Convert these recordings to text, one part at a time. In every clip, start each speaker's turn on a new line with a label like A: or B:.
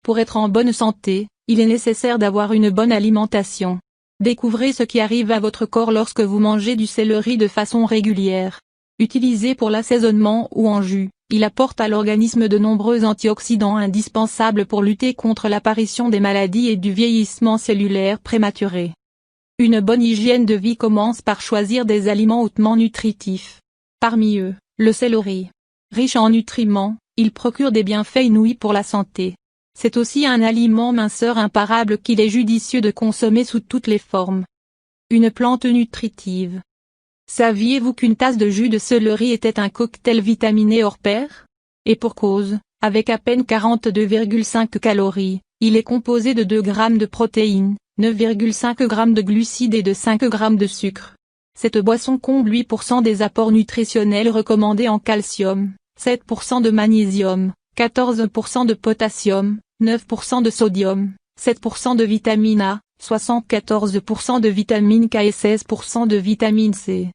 A: Pour être en bonne santé, il est nécessaire d'avoir une bonne alimentation. Découvrez ce qui arrive à votre corps lorsque vous mangez du céleri de façon régulière. Utilisé pour l'assaisonnement ou en jus, il apporte à l'organisme de nombreux antioxydants indispensables pour lutter contre l'apparition des maladies et du vieillissement cellulaire prématuré. Une bonne hygiène de vie commence par choisir des aliments hautement nutritifs. Parmi eux, le céleri. Riche en nutriments, il procure des bienfaits inouïs pour la santé. C'est aussi un aliment minceur imparable qu'il est judicieux de consommer sous toutes les formes. Une plante nutritive. Saviez-vous qu'une tasse de jus de céleri était un cocktail vitaminé hors pair? Et pour cause, avec à peine 42,5 calories, il est composé de 2 grammes de protéines, 9,5 grammes de glucides et de 5 grammes de sucre. Cette boisson comble 8% des apports nutritionnels recommandés en calcium, 7% de magnésium, 14% de potassium, 9% de sodium, 7% de vitamine A, 74% de vitamine K et 16% de vitamine C.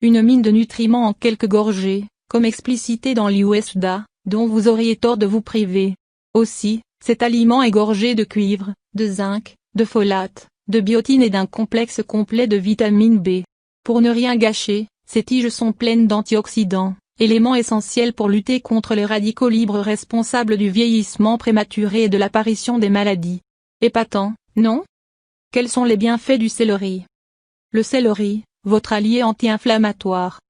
A: Une mine de nutriments en quelques gorgées, comme explicité dans l'USDA, dont vous auriez tort de vous priver. Aussi, cet aliment est gorgé de cuivre, de zinc, de folate, de biotine et d'un complexe complet de vitamine B. Pour ne rien gâcher, ces tiges sont pleines d'antioxydants, éléments essentiels pour lutter contre les radicaux libres responsables du vieillissement prématuré et de l'apparition des maladies. Épatant, non? Quels sont les bienfaits du céleri? Le céleri, votre allié anti-inflammatoire.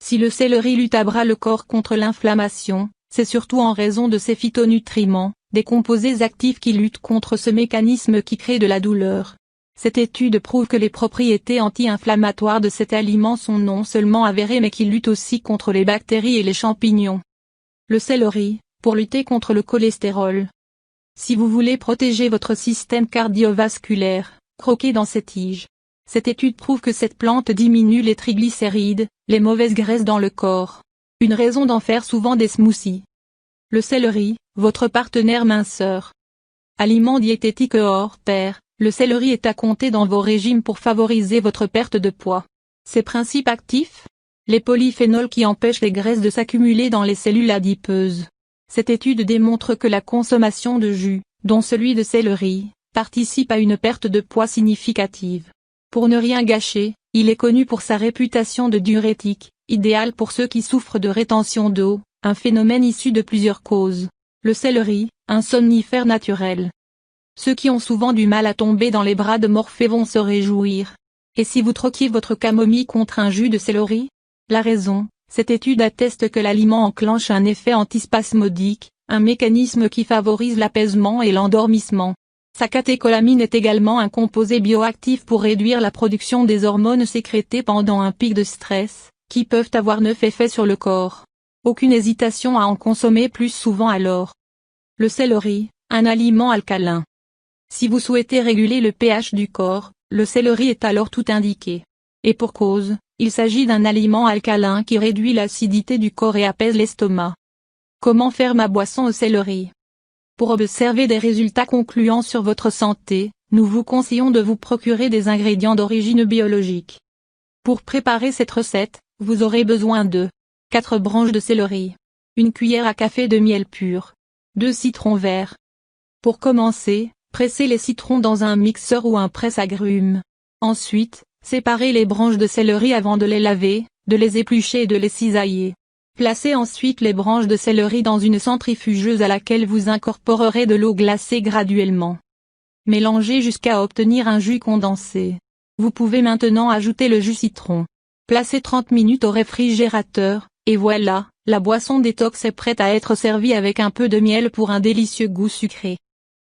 A: Si le céleri lutte à bras le corps contre l'inflammation, c'est surtout en raison de ses phytonutriments, des composés actifs qui luttent contre ce mécanisme qui crée de la douleur. Cette étude prouve que les propriétés anti-inflammatoires de cet aliment sont non seulement avérées mais qu'il lutte aussi contre les bactéries et les champignons. Le céleri, pour lutter contre le cholestérol. Si vous voulez protéger votre système cardiovasculaire, croquez dans ces tiges. Cette étude prouve que cette plante diminue les triglycérides, les mauvaises graisses dans le corps. Une raison d'en faire souvent des smoothies. Le céleri, votre partenaire minceur. Aliment diététique hors pair, le céleri est à compter dans vos régimes pour favoriser votre perte de poids. Ses principes actifs? Les polyphénols qui empêchent les graisses de s'accumuler dans les cellules adipeuses. Cette étude démontre que la consommation de jus, dont celui de céleri, participe à une perte de poids significative. Pour ne rien gâcher, il est connu pour sa réputation de diurétique, idéal pour ceux qui souffrent de rétention d'eau, un phénomène issu de plusieurs causes. Le céleri, un somnifère naturel. Ceux qui ont souvent du mal à tomber dans les bras de Morphée vont se réjouir. Et si vous troquiez votre camomille contre un jus de céleri? La raison, cette étude atteste que l'aliment enclenche un effet antispasmodique, un mécanisme qui favorise l'apaisement et l'endormissement. Sa catécholamine est également un composé bioactif pour réduire la production des hormones sécrétées pendant un pic de stress, qui peuvent avoir 9 effets sur le corps. Aucune hésitation à en consommer plus souvent alors. Le céleri, un aliment alcalin. Si vous souhaitez réguler le pH du corps, le céleri est alors tout indiqué. Et pour cause, il s'agit d'un aliment alcalin qui réduit l'acidité du corps et apaise l'estomac. Comment faire ma boisson au céleri? Pour observer des résultats concluants sur votre santé, nous vous conseillons de vous procurer des ingrédients d'origine biologique. Pour préparer cette recette, vous aurez besoin de 4 branches de céleri, 1 cuillère à café de miel pur, 2 citrons verts. Pour commencer, pressez les citrons dans un mixeur ou un presse-agrumes. Ensuite, séparez les branches de céleri avant de les laver, de les éplucher et de les cisailler. Placez ensuite les branches de céleri dans une centrifugeuse à laquelle vous incorporerez de l'eau glacée graduellement. Mélangez jusqu'à obtenir un jus condensé. Vous pouvez maintenant ajouter le jus citron. Placez 30 minutes au réfrigérateur, et voilà, la boisson détox est prête à être servie avec un peu de miel pour un délicieux goût sucré.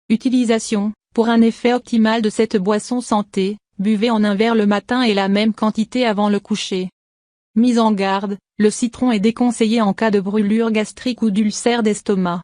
A: Utilisation: pour un effet optimal de cette boisson santé, buvez en un verre le matin et la même quantité avant le coucher. Mise en garde, le citron est déconseillé en cas de brûlure gastrique ou d'ulcère d'estomac.